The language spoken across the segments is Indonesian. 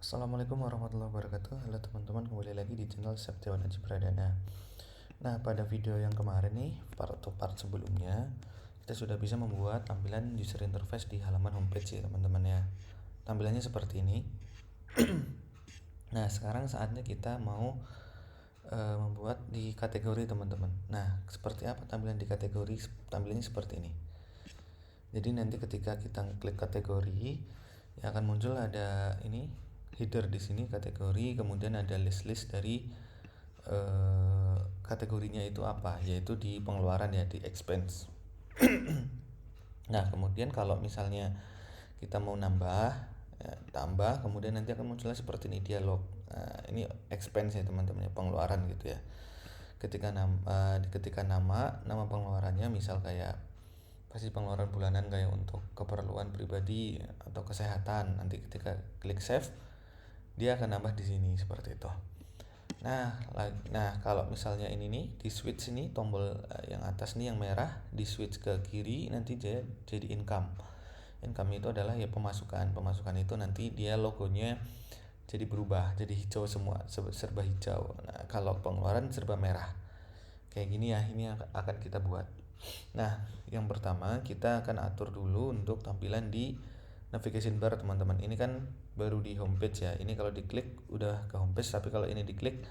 Assalamualaikum warahmatullahi wabarakatuh. Halo teman-teman, kembali lagi di channel Septiawan Aji Pradana. Nah, pada video yang kemarin nih, part sebelumnya, kita sudah bisa membuat tampilan user interface di halaman homepage ya teman-teman ya. Tampilannya seperti ini. Nah, sekarang saatnya kita mau membuat di kategori teman-teman. Nah, seperti apa tampilan di kategori? Tampilannya seperti ini. Jadi nanti ketika kita klik kategori, yang akan muncul ada ini header di sini kategori, kemudian ada list-list dari kategorinya itu apa, yaitu di pengeluaran ya, di expense. Nah, kemudian kalau misalnya kita mau nambah ya, tambah, kemudian nanti akan munculnya seperti ini dialog. Nah, ini expense ya teman-teman ya, pengeluaran gitu ya. Ketika nama pengeluarannya misal kayak pasti pengeluaran bulanan kayak untuk keperluan pribadi atau kesehatan, nanti ketika klik save dia akan nambah di sini seperti itu. Nah, kalau misalnya ini nih di switch ini tombol yang atas nih yang merah di switch ke kiri, nanti jadi income. Income itu adalah ya pemasukan itu nanti dia logonya jadi berubah, jadi hijau semua, serba hijau. Nah, kalau pengeluaran serba merah kayak gini ya, ini akan kita buat. Nah, yang pertama kita akan atur dulu untuk tampilan di navigation bar teman-teman. Ini kan baru di homepage ya. Ini kalau diklik udah ke homepage, tapi kalau ini diklik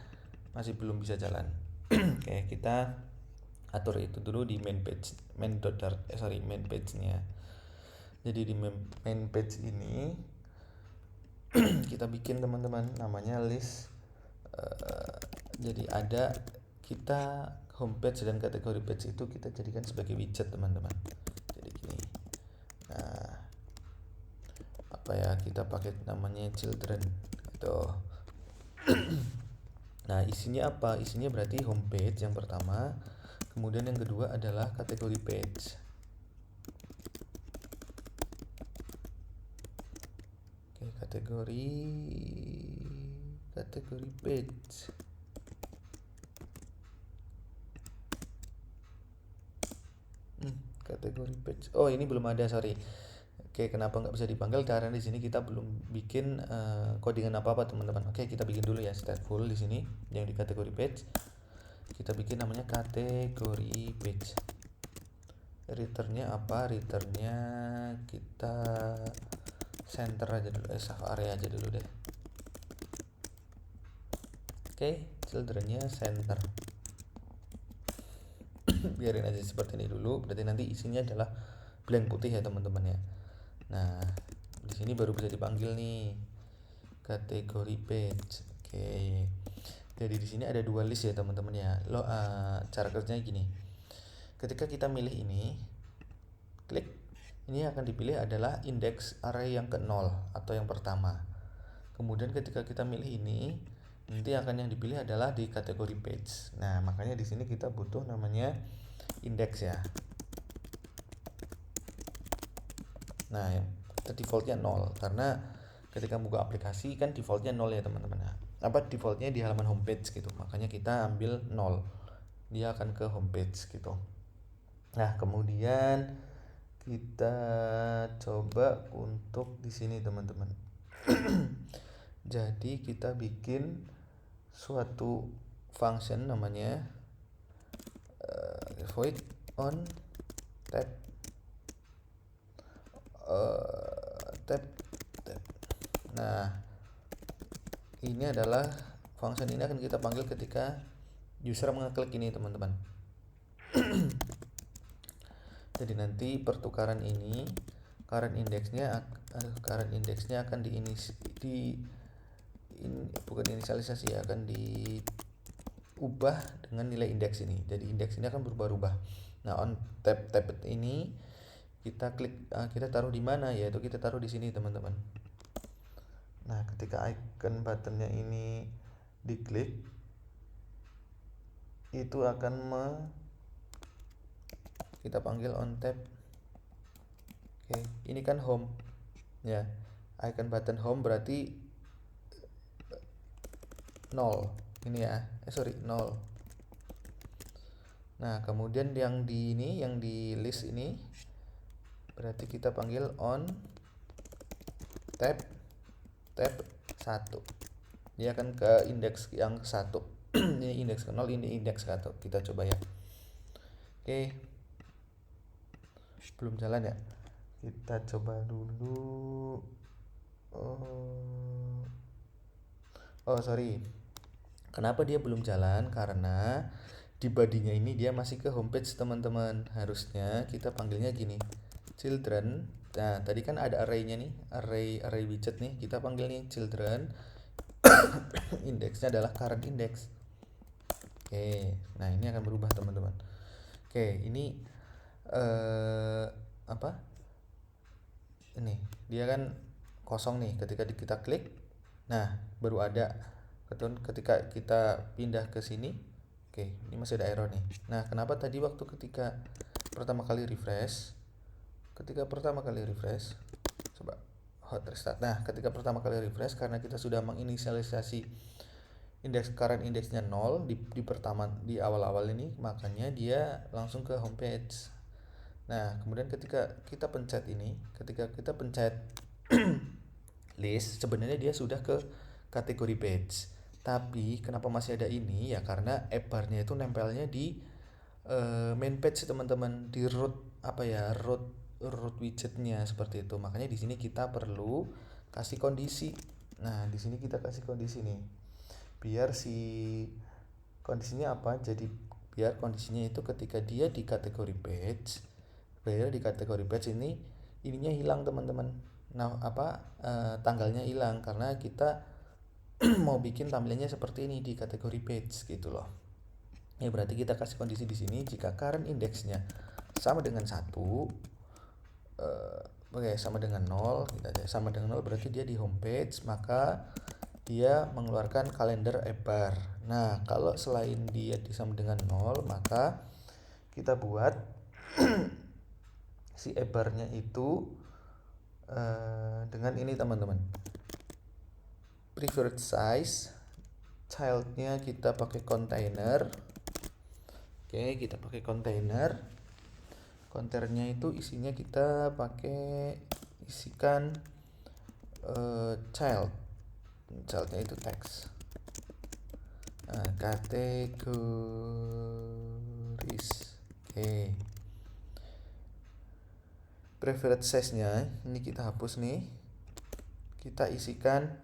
masih belum bisa jalan. Oke, kita atur itu dulu di main page, main page-nya. Jadi di main page ini kita bikin teman-teman namanya list. Jadi ada kita homepage dan kategori page itu kita jadikan sebagai widget teman-teman. Jadi gini. Nah, apa ya, kita pakai namanya children gitu. Nah, isinya apa? Isinya berarti homepage yang pertama, kemudian yang kedua adalah kategori page. Oke, kategori page. Kategori page. Oh, ini belum ada, sorry. Oke, kenapa nggak bisa dipanggil? Karena di sini kita belum bikin codingan apa-apa, teman-teman. Oke, kita bikin dulu ya stateful di sini yang di kategori page. Kita bikin namanya kategori page. Returnnya apa? Returnnya kita center aja dulu, save area aja dulu deh. Oke, childrennya center. Biarin aja seperti ini dulu. Berarti nanti isinya adalah blank putih ya teman-teman ya. Nah, di sini baru bisa dipanggil nih kategori page. Oke. Jadi di sini ada dua list ya teman-teman ya. Cara kerjanya gini. Ketika kita milih ini, klik, ini akan dipilih adalah index array yang ke-0 atau yang pertama. Kemudian ketika kita milih ini, nanti akan yang dipilih adalah di kategori page. Nah, makanya di sini kita butuh namanya index ya. Nah, defaultnya 0 karena ketika buka aplikasi kan defaultnya 0 ya teman-teman. Defaultnya di halaman homepage gitu. Makanya kita ambil 0. Dia akan ke homepage gitu. Nah, kemudian kita coba untuk di sini teman-teman. Jadi kita bikin suatu function namanya void on tab tab. Nah, ini adalah function ini akan kita panggil ketika user mengeklik ini teman-teman. Jadi nanti pertukaran ini current indexnya akan bukan inisialisasi ya, akan diubah dengan nilai indeks ini. Jadi indeks ini akan berubah-ubah. Nah, on tab ini kita klik, kita taruh di mana, yaitu kita taruh di sini teman-teman. Nah, ketika icon buttonnya ini diklik, itu akan kita panggil on tab. Oke, ini kan home ya, icon button home berarti 0 ini ya, 0. Nah, kemudian yang di list ini berarti kita panggil on tab 1. Dia akan ke indeks yang ke-1. Ini indeks ke-0, ini indeks ke-1. Kita coba ya. Oke. Belum jalan ya. Kita coba dulu. Sorry. Kenapa dia belum jalan? Karena di bodinya ini dia masih ke homepage teman-teman. Harusnya kita panggilnya gini, children. Nah tadi kan ada array-nya nih, array widget nih. Kita panggil nih children. Indeksnya adalah current index. Oke, nah ini akan berubah teman-teman. Oke, ini apa? Ini dia kan kosong nih ketika kita klik. Nah baru ada ketika kita pindah ke sini. Oke, ini masih ada error nih. Nah kenapa tadi waktu ketika pertama kali refresh, coba hot restart. Nah ketika pertama kali refresh, karena kita sudah menginisialisasi indeks current indeksnya 0 di awal-awal ini, makanya dia langsung ke homepage. Nah kemudian ketika kita pencet list, sebenarnya dia sudah ke kategori page. Tapi kenapa masih ada ini ya, karena app bar-nya itu nempelnya di main page teman-teman, di root widgetnya seperti itu. Makanya di sini kita perlu kasih kondisi. Nah di sini kita kasih kondisi nih, biar kondisinya apa, jadi biar kondisinya itu ketika dia di kategori page, ini ininya hilang teman-teman. Nah tanggalnya hilang karena kita mau bikin tampilannya seperti ini di kategori page gitu loh. Ya berarti kita kasih kondisi di sini, jika current indexnya sama dengan 1, sama dengan 0, sama dengan 0 berarti dia di homepage, maka dia mengeluarkan kalender app bar. Nah kalau selain dia sama dengan 0, maka kita buat si app bar-nya itu dengan ini teman-teman, preferred size, childnya kita pakai container. Oke, kita pakai container. Kontainernya itu isinya kita isikan childnya itu text. Nah, kategoris. Oke, preferred size nya ini kita hapus nih, kita isikan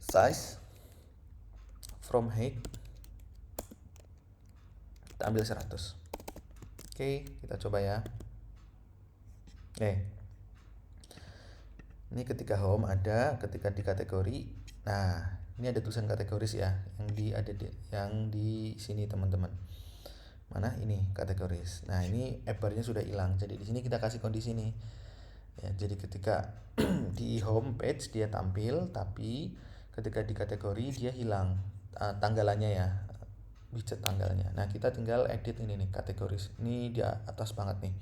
size from height, kita ambil 100. Oke, kita coba ya. Ini ketika home ada, ketika di kategori. Nah ini ada tulisan kategoris ya, yang di sini teman-teman. Mana ini kategoris. Nah ini app bar-nya sudah hilang, jadi di sini kita kasih kondisi nih ya, jadi ketika di home page dia tampil, tapi ketika di kategori dia hilang tanggalannya ya, widget tanggalnya. Nah kita tinggal edit ini nih, kategoris ini di atas banget nih,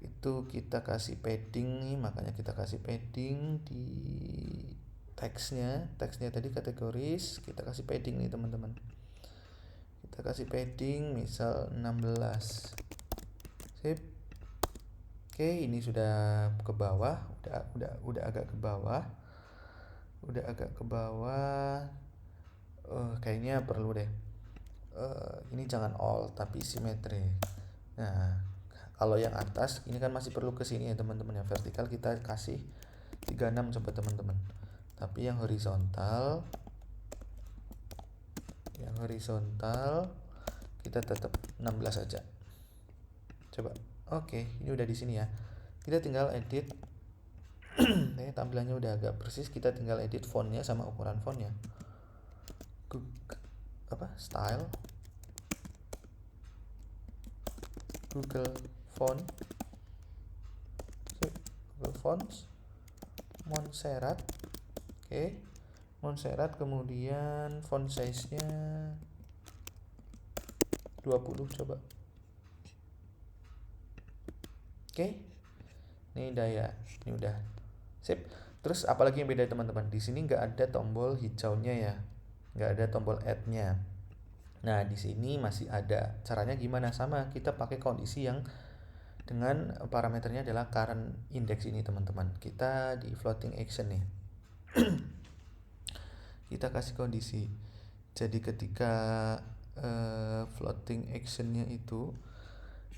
itu kita kasih padding nih, makanya kita kasih padding di teksnya tadi kategoris, kita kasih padding nih teman-teman, kita kasih padding misal 16. Sip. Oke, ini sudah ke bawah, udah agak ke bawah, kayaknya perlu deh ini jangan all tapi simetri. Nah kalau yang atas ini kan masih perlu ke sini ya teman-teman, yang vertikal kita kasih 36 coba teman-teman, tapi yang horizontal kita tetap 16 aja coba. Oke, ini udah di sini ya, kita tinggal edit. Tampilannya udah agak persis, kita tinggal edit fontnya sama ukuran fontnya. Style Google Font, Google Fonts, Montserrat. Oke, Montserrat, kemudian font size nya 20 coba. Oke, ini udah sip. Terus apalagi yang beda teman-teman, di sini nggak ada tombol hijaunya ya, nggak ada tombol add-nya. Nah di sini masih ada. Caranya gimana? Sama, kita pakai kondisi yang dengan parameternya adalah current index ini teman-teman. Kita di floating action nih. Kita kasih kondisi. Jadi ketika floating actionnya itu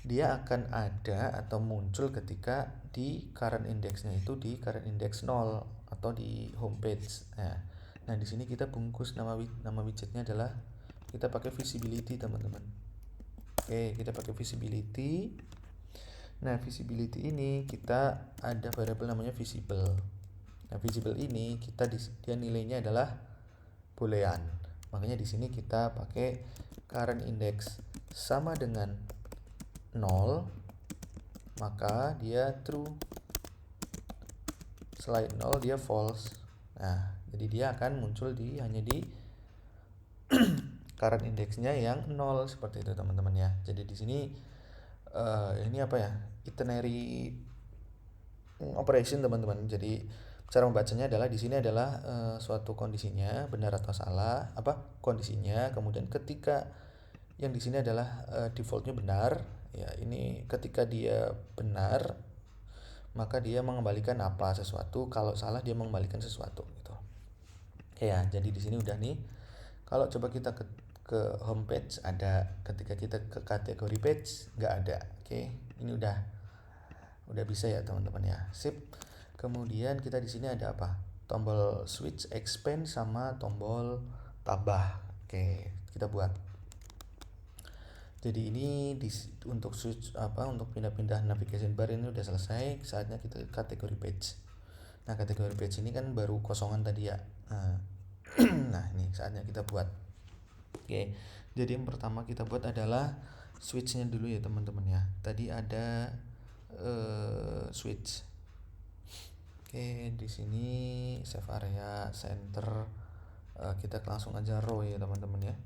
dia akan ada atau muncul ketika di current indexnya itu di current index 0 atau di homepage. Nah di sini kita bungkus nama widgetnya adalah kita pakai visibility teman-teman. Oke, kita pakai visibility. Nah visibility ini kita ada variabel namanya visible. Nah visible ini dia nilainya adalah boolean. Makanya di sini kita pakai current index sama dengan 0, maka dia true. Selain 0 dia false. Nah, jadi dia akan muncul hanya di current indexnya yang 0 seperti itu teman-teman ya. Jadi di sini ini apa ya? Itinerary operation teman-teman. Jadi cara membacanya adalah di sini adalah suatu kondisinya benar atau salah, kondisinya, kemudian ketika yang di sini adalah defaultnya benar, ya ini ketika dia benar maka dia mengembalikan sesuatu, kalau salah dia mengembalikan sesuatu gitu. Oke ya, jadi di sini udah nih. Kalau coba kita ke home page ada, ketika kita ke kategori page nggak ada. Oke, ini udah bisa ya teman-teman ya. Sip. Kemudian kita di sini ada apa? Tombol switch, expand sama tombol tambah. Oke, kita buat. Jadi ini untuk switch untuk pindah-pindah navigation bar ini udah selesai. Saatnya kita kategori page. Nah, kategori page ini kan baru kosongan tadi ya. Nah, ini saatnya kita buat. Oke. Jadi yang pertama kita buat adalah switch-nya dulu ya, teman-teman ya. Tadi ada switch. Oke, di sini save area, center, kita langsung aja row ya teman-teman ya.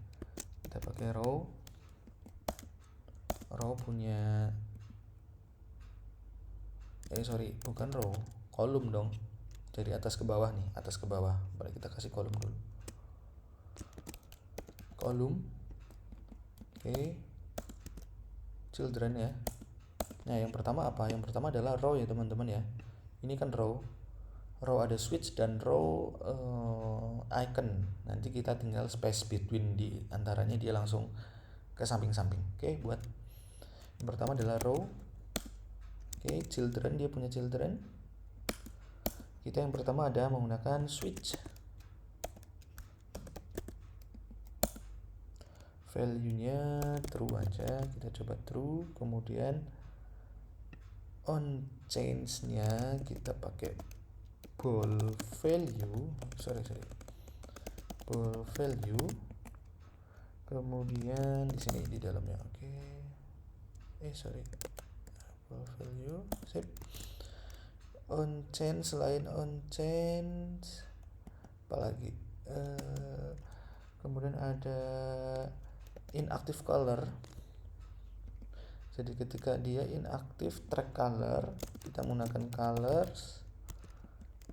Kita pakai row punya bukan row, kolom dong. Dari atas ke bawah nih, atas ke bawah. Boleh kita kasih kolom dulu. Kolom. Oke. Children ya. Nah, yang pertama apa? Yang pertama adalah row ya teman-teman ya. Ini kan row ada switch dan row icon. Nanti kita tinggal space between di antaranya, dia langsung ke samping-samping. Oke, buat yang pertama adalah row. Oke, children, dia punya children. Kita yang pertama ada menggunakan switch. Value-nya true aja, kita coba true. Kemudian on change-nya kita pakai ball value. Ball value. Kemudian di sini di dalamnya. Oke. Ball value. Sip. On change, selain on change apalagi? Kemudian ada inactive color. Jadi ketika dia inactive track color, kita menggunakan colors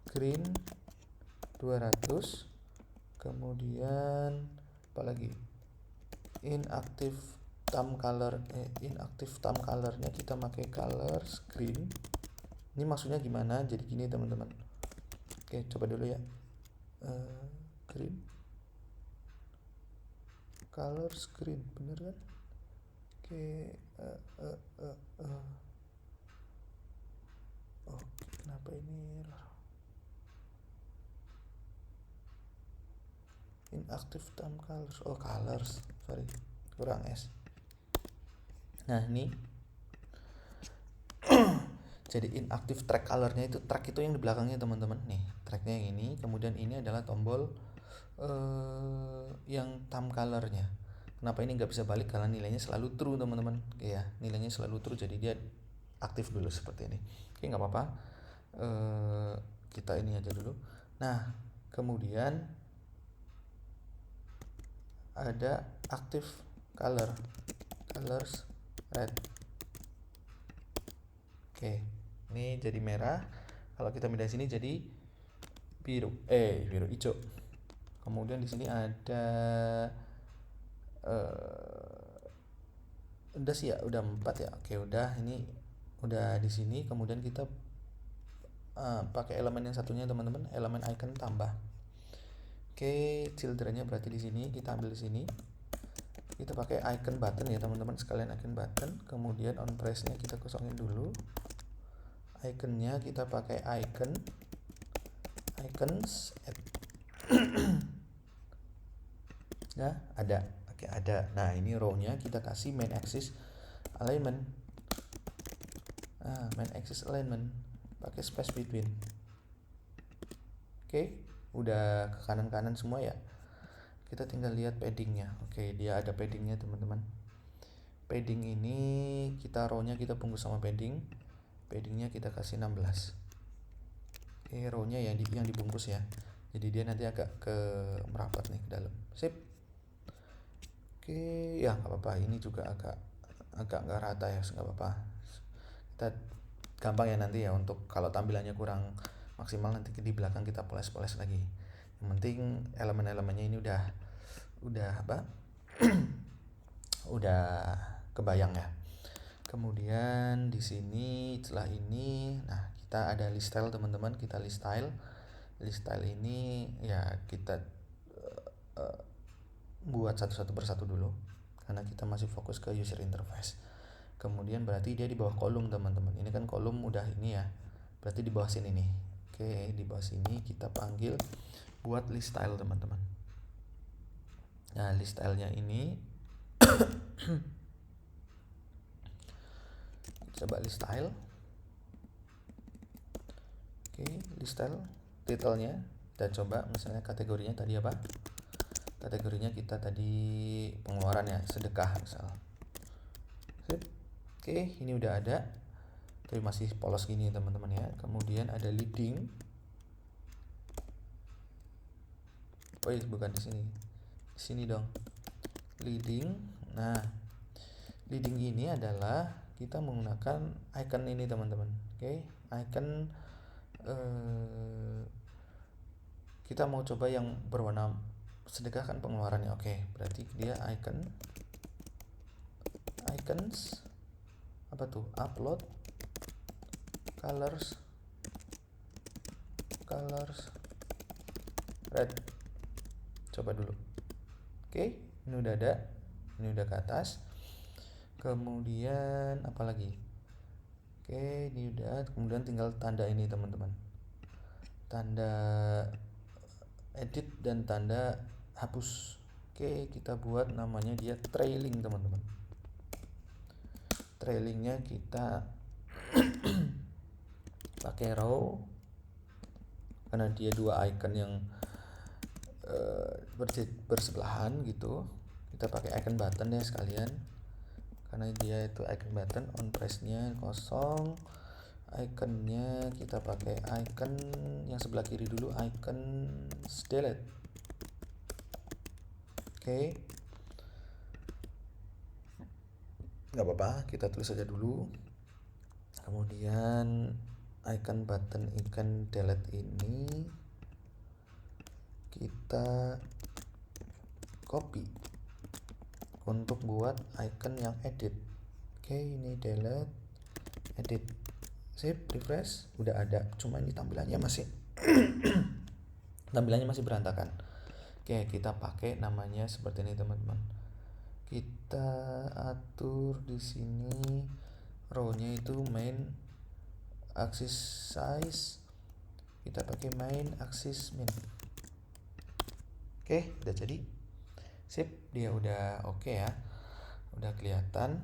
green 200. Kemudian apalagi? Inactive thumb colornya kita pakai colors green. Ini maksudnya gimana? Jadi gini teman-teman. Oke, coba dulu ya. Green colors green, bener kan? Oke, kenapa ini inactive thumb colors? Colors, sorry, kurang S. Nah, ini jadi inactive track colornya itu, track itu yang di belakangnya teman-teman. Nih, tracknya yang ini. Kemudian ini adalah tombol yang thumb colornya. Kenapa ini nggak bisa balik? Karena nilainya selalu true teman-teman. Ya, nilainya selalu true, jadi dia aktif dulu seperti ini. Oke, nggak apa-apa. Kita ini aja dulu. Nah, kemudian ada active colors red. Oke, ini jadi merah. Kalau kita pindah sini jadi biru hijau. Kemudian di sini ada udah sih ya, udah 4 ya. Oke, udah, ini udah di sini. Kemudian kita pakai elemen yang satunya teman-teman, elemen icon tambah. Oke, childrennya berarti di sini kita ambil di sini. Kita pakai icon button ya teman-teman, sekalian icon button. Kemudian on press-nya kita kosongin dulu. Iconnya kita pakai icons add. Ya, ada. Oke, ada. Nah, ini row-nya kita kasih main axis alignment. Main axis alignment pakai space between. Oke, udah ke kanan-kanan semua ya. Kita tinggal lihat paddingnya. Oke, dia ada paddingnya teman-teman. Padding ini kita row-nya kita bungkus sama padding. Paddingnya kita kasih 16. Oke, row-nya yang dibungkus ya. Jadi dia nanti agak ke merapat nih ke dalam. Sip. Oke, ya nggak apa-apa. Ini juga agak nggak rata ya, nggak apa-apa. Kita gampang ya nanti ya untuk kalau tampilannya kurang maksimal nanti di belakang kita poles-poles lagi. Yang penting elemen-elemennya ini udah apa? Udah kebayang ya. Kemudian di sini setelah ini, nah kita ada list style teman-teman, kita list style. List style ini ya kita buat satu persatu dulu karena kita masih fokus ke user interface. Kemudian berarti dia di bawah kolom teman-teman. Ini kan kolom udah ini ya. Berarti di bawah sini nih. Oke, di bawah sini kita panggil buat list style teman-teman. Nah, list style-nya ini coba list style. Oke, list style title-nya dan coba misalnya kategorinya tadi apa? Kategorinya kita tadi pengeluaran ya, sedekah misal. Sip. Oke, ini udah ada. Tapi masih polos gini teman-teman ya. Kemudian ada leading. Oh iya, bukan di sini. Di sini dong. Leading. Nah, leading ini adalah kita menggunakan icon ini teman-teman. Oke, icon kita mau coba yang berwarna sedekah kan pengeluarannya. Oke, berarti dia icons apa tuh? Upload colors red. Coba dulu. Oke, ini udah ada. Ini udah ke atas. Kemudian apa lagi? Oke, ini udah. Kemudian tinggal tanda ini teman-teman. Tanda edit dan tanda hapus. Oke, kita buat namanya dia trailing teman-teman. Trailingnya kita pakai row karena dia dua icon yang bersebelahan gitu. Kita pakai icon button ya sekalian karena dia itu icon button. On press-nya kosong, iconnya kita pakai icon yang sebelah kiri dulu, icon delete. Oke, nggak apa-apa, kita tulis saja dulu. Kemudian icon button icon delete ini kita copy untuk buat icon yang edit. Oke, ini delete, edit. Sip, refresh, udah ada. Cuma ini tampilannya masih berantakan. Oke, kita pakai namanya seperti ini teman-teman. Kita atur di sini row-nya itu main axis size. Kita pakai main axis min. Oke, udah jadi. Sip, dia udah oke ya. Udah kelihatan.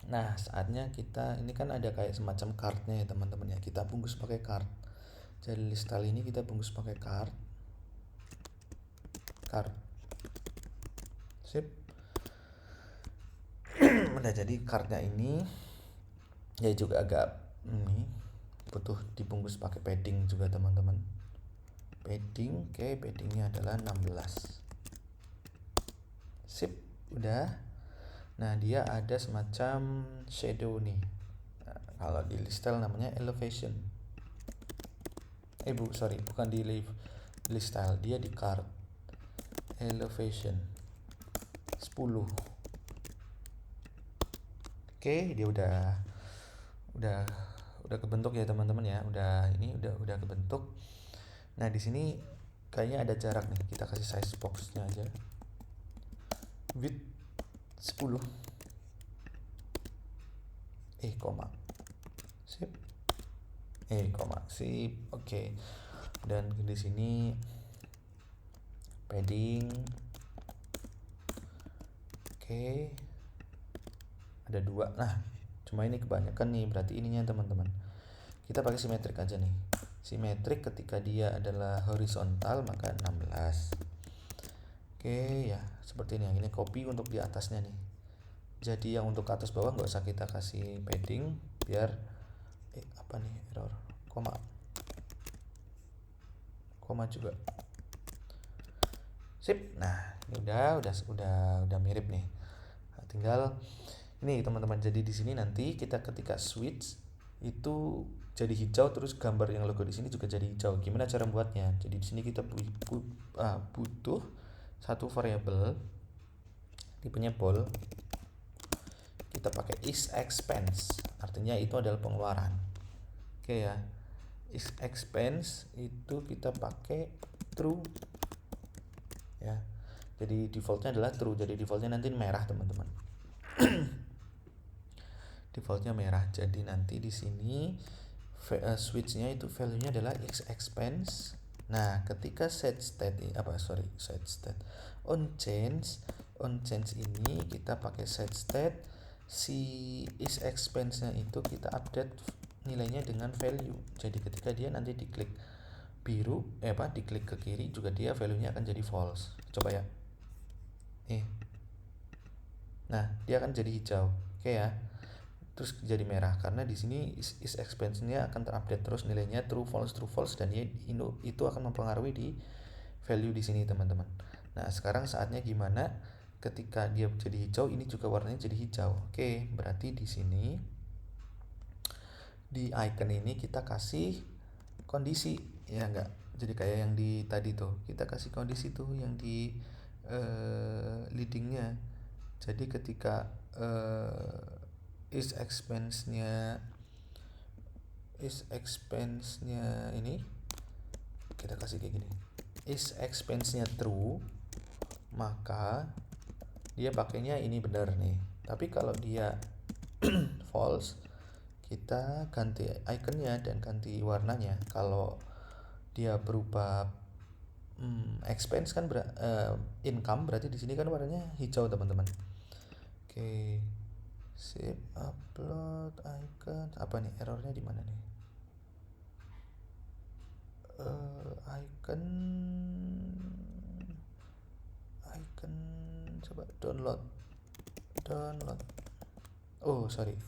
Nah, saatnya kita ini kan ada kayak semacam card-nya ya teman-teman ya. Kita bungkus pakai card. Jadi list style ini kita bungkus pakai card. Sip. Udah jadi cardnya ini ya juga agak ini butuh dibungkus pakai padding juga teman-teman. Padding, oke, paddingnya adalah 16. Sip, udah. Nah, dia ada semacam shadow nih. Nah, kalau di list style namanya elevation. Bukan di list style, dia di card. Elevation 10. Oke, dia udah udah kebentuk ya teman-teman ya, udah kebentuk. Nah di sini kayaknya ada jarak nih, kita kasih size boxnya aja, width 10 koma sip, koma sip, oke. Dan di sini padding, oke, ada 2. Nah cuma ini kebanyakan nih, berarti ininya teman-teman kita pakai simetrik aja nih. Simetrik ketika dia adalah horizontal maka 16. Oke ya, seperti ini. Ini copy untuk di atasnya nih. Jadi yang untuk atas bawah nggak usah kita kasih padding, biar apa nih error, koma juga. Sip. Nah ini udah mirip nih. Nah, tinggal ini teman-teman. Jadi di sini nanti kita ketika switch itu jadi hijau, terus gambar yang logo di sini juga jadi hijau. Gimana cara membuatnya? Jadi di sini kita butuh satu variabel tipenya bool. Kita pakai is expense, artinya itu adalah pengeluaran. Oke ya. Is expense itu kita pakai true ya. Jadi defaultnya adalah true. Jadi defaultnya nanti merah teman-teman. Defaultnya merah. Jadi nanti di sini switchnya itu value-nya adalah is expense. Nah ketika set state on change ini kita pakai set state, si is expense-nya itu kita update nilainya dengan value. Jadi ketika dia nanti diklik biru diklik ke kiri juga dia value-nya akan jadi false. Coba ya. Nah dia akan jadi hijau. Oke ya. Terus jadi merah karena di sini is expense-nya akan terupdate terus nilainya true false, dan itu akan mempengaruhi di value di sini teman-teman. Nah sekarang saatnya gimana ketika dia jadi hijau, ini juga warnanya jadi hijau. Oke, berarti di sini di icon ini kita kasih kondisi ya, enggak jadi kayak yang di tadi tuh, kita kasih kondisi tuh yang di leadingnya. Jadi ketika is expense-nya ini kita kasih kayak gini, is expense-nya true, maka dia pakainya ini benar nih. Tapi kalau dia false, kita ganti iconnya dan ganti warnanya. Kalau dia berubah expense kan income, berarti di sini kan warnanya hijau teman-teman. Oke. Save, upload icon. Apa nih errornya di mana nih? Icon coba download. Oh sorry.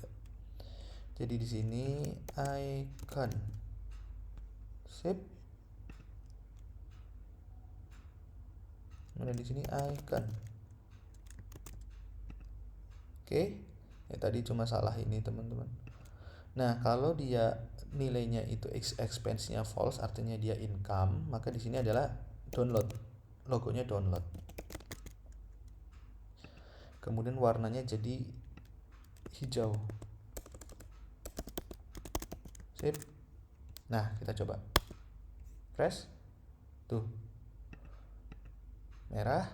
Jadi di sini icon. Save. Mana di sini icon. Oke. Ya tadi cuma salah ini teman-teman. Nah kalau dia nilainya itu expense-nya false, artinya dia income, maka di sini adalah download, logonya download. Kemudian warnanya jadi hijau. Sip. Nah kita coba press tuh, merah,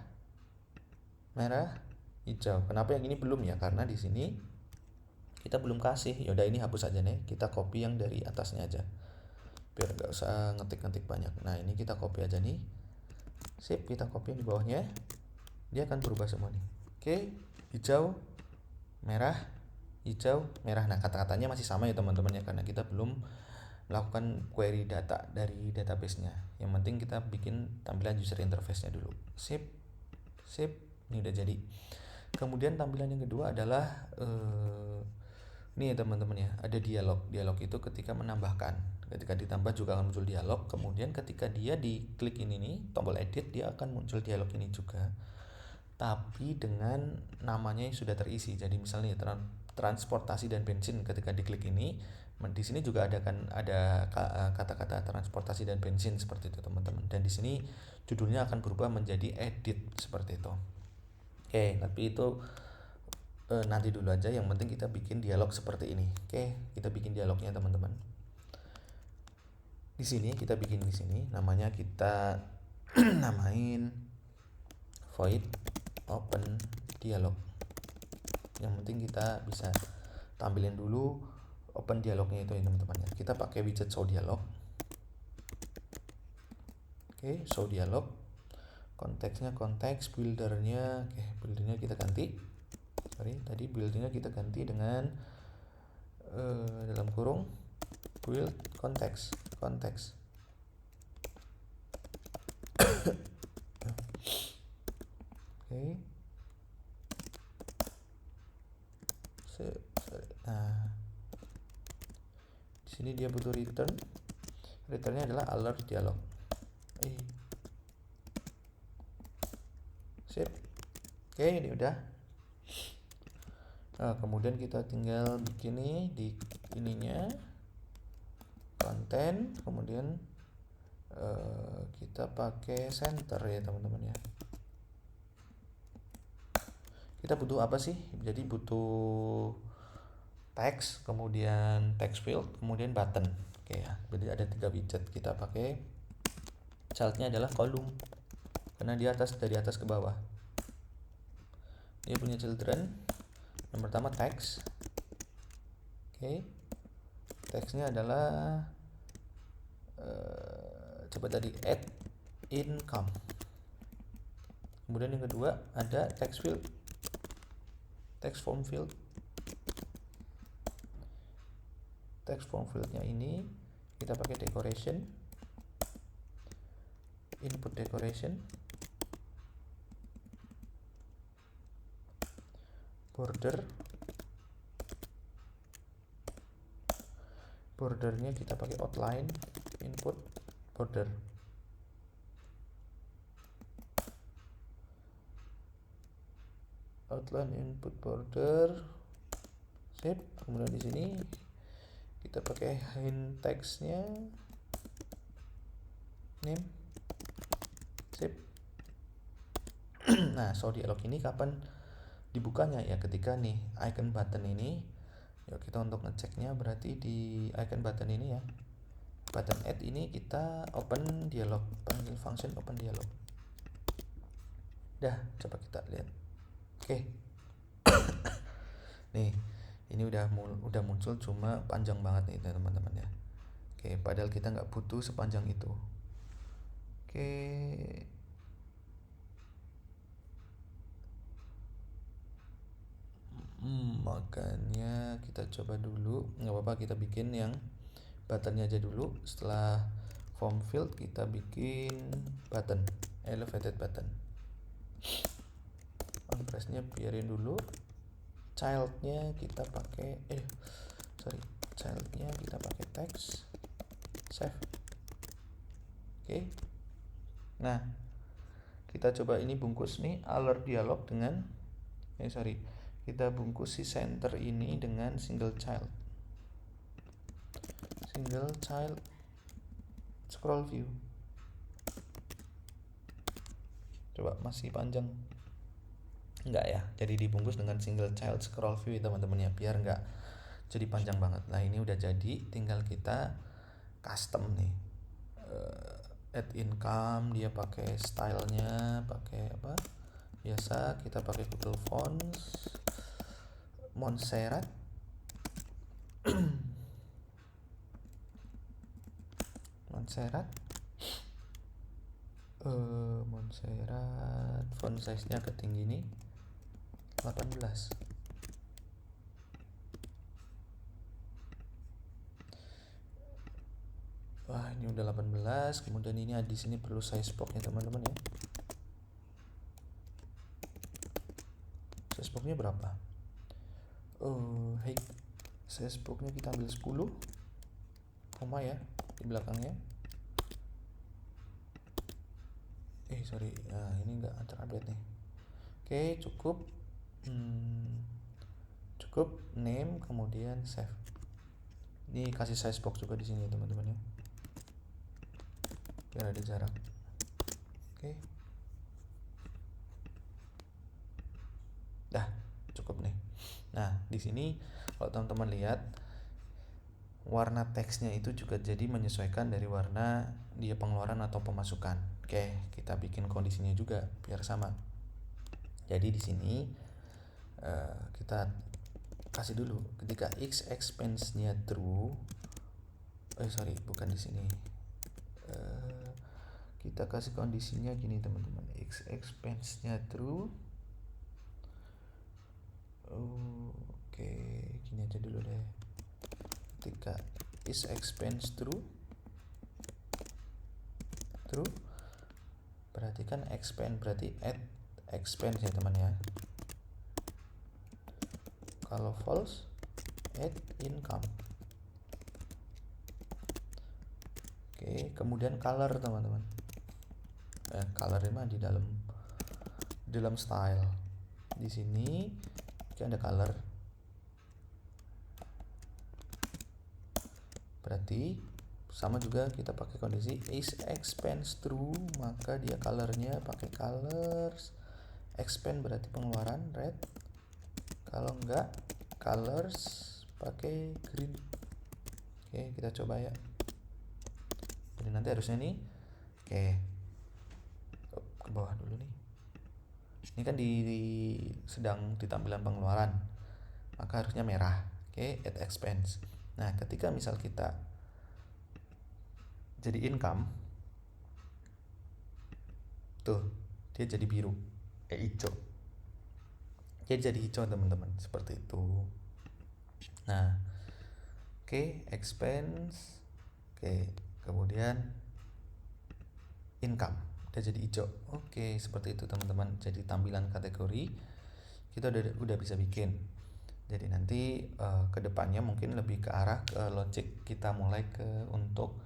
hijau. Kenapa yang ini belum ya? Karena di sini kita belum kasih. Yaudah ini hapus aja nih. Kita copy yang dari atasnya aja, biar nggak usah ngetik banyak. Nah ini kita copy aja nih. Sip, kita copy di bawahnya. Dia akan berubah semua nih. Oke, hijau, merah, hijau, merah. Nah kata-katanya masih sama ya teman-teman ya, karena kita belum melakukan query data dari database-nya. Yang penting kita bikin tampilan user interface-nya dulu. Sip. Ini udah jadi. Kemudian tampilan yang kedua adalah ini ya teman-teman ya, ada dialog. Dialog itu ketika menambahkan, ketika ditambah juga akan muncul dialog. Kemudian ketika dia diklik ini nih, tombol edit, dia akan muncul dialog ini juga, tapi dengan namanya yang sudah terisi. Jadi misalnya transportasi dan bensin, ketika diklik ini, di sini juga ada kata-kata transportasi dan bensin seperti itu teman-teman. Dan di sini judulnya akan berubah menjadi edit seperti itu. Oke, tapi itu nanti dulu aja, yang penting kita bikin dialog seperti ini. Oke, kita bikin dialognya teman-teman. Di sini kita bikin, di sini namanya kita namain void open dialog. Yang penting kita bisa tampilin dulu open dialognya itu ya teman-teman ya. Kita pakai widget show dialog. Oke, show dialog. Konteksnya konteks, buildernya, oke, buildernya kita ganti. Tadi buildernya kita ganti dengan dalam kurung build konteks. Oke. Nah, di sini dia butuh return. Returnnya adalah alert dialog. Sip. Oke, ini udah. Nah, kemudian kita tinggal bikin nih di ininya konten, kemudian kita pakai center ya teman-teman ya. Kita butuh apa sih? Jadi butuh text, kemudian text field, kemudian button. Oke ya. Jadi ada 3 widget. Kita pakai childnya adalah column karena dia dari atas ke bawah. Dia punya children. Yang pertama text. Oke. Teksnya adalah coba tadi add income. Kemudian yang kedua ada text field, text form field. Text form fieldnya ini kita pakai decoration, input decoration, bordernya kita pakai outline, input border. Outline input border. Sip. Kemudian di sini kita pakai hint textnya, name. Sip. Nah, show dialog ini kapan dibukanya ya? Ketika nih icon button ini, ya kita untuk ngeceknya berarti di icon button ini ya, button add ini kita open dialog, panggil function open dialog. Dah, coba kita lihat. Oke. Nih, ini udah muncul, cuma panjang banget nih teman-teman ya. Oke, padahal kita nggak butuh sepanjang itu. Oke. Makanya kita coba dulu, nggak apa-apa, kita bikin yang buttonnya aja dulu. Setelah form field kita bikin button, elevated button. On press-nya biarin dulu. Childnya kita pakai childnya kita pakai text, save. Oke. Nah, kita coba ini bungkus nih alert dialog dengan kita bungkus si center ini dengan single child scroll view. Coba masih panjang enggak ya? Jadi dibungkus dengan single child scroll view teman-teman ya, biar enggak jadi panjang banget. Nah, ini udah jadi, tinggal kita custom nih. Add income, dia pakai stylenya pakai apa? Biasa kita pakai Google Fonts, Montserrat. Montserrat font size-nya ketinggi nih 18. Wah, ini udah 18. Kemudian ini di sini perlu size box-nya teman-teman ya. Size box-nya berapa? Size box-nya kita ambil 10, koma ya di belakangnya. Nah, ini enggak terupdate nih. Oke, cukup name kemudian save. Ini kasih size box juga di sini teman-teman ya, biar ada jarak. Oke. Dah, cukup nih. Nah, di sini kalau teman-teman lihat warna teksnya itu juga jadi menyesuaikan dari warna dia pengeluaran atau pemasukan. Oke, kita bikin kondisinya juga biar sama. Jadi di sini kita kasih dulu ketika X expense-nya true. Bukan di sini. Kita kasih kondisinya gini teman-teman. X expense-nya true. Oke, gini aja dulu deh. Ketika is expense true, berarti kan expense berarti add expense ya teman ya. Kalau false, add income. Oke, kemudian color teman-teman. Colornya mah di dalam style. Di sini ada color. Berarti sama juga kita pakai kondisi is expense true, maka dia colornya pakai colors. Expense berarti pengeluaran red. Kalau enggak colors pakai green. Oke, kita coba ya. Jadi nanti harusnya nih. Oke. Ke bawah dulu nih. Ini kan sedang di tampilan pengeluaran. Maka harusnya merah. Oke, add expense. Nah, ketika misal kita jadi income, tuh dia jadi biru, hijau. Jadi hijau teman-teman, seperti itu. Nah, oke, expense, oke, kemudian income, dia jadi hijau. Oke, seperti itu teman-teman. Jadi tampilan kategori kita udah bisa bikin. Jadi nanti kedepannya mungkin lebih ke arah ke logic kita mulai ke untuk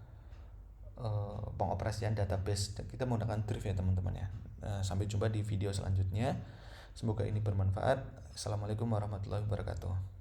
pengoperasian database. Kita menggunakan Drive ya teman-teman ya. Sampai jumpa di video selanjutnya. Semoga ini bermanfaat. Assalamualaikum warahmatullahi wabarakatuh.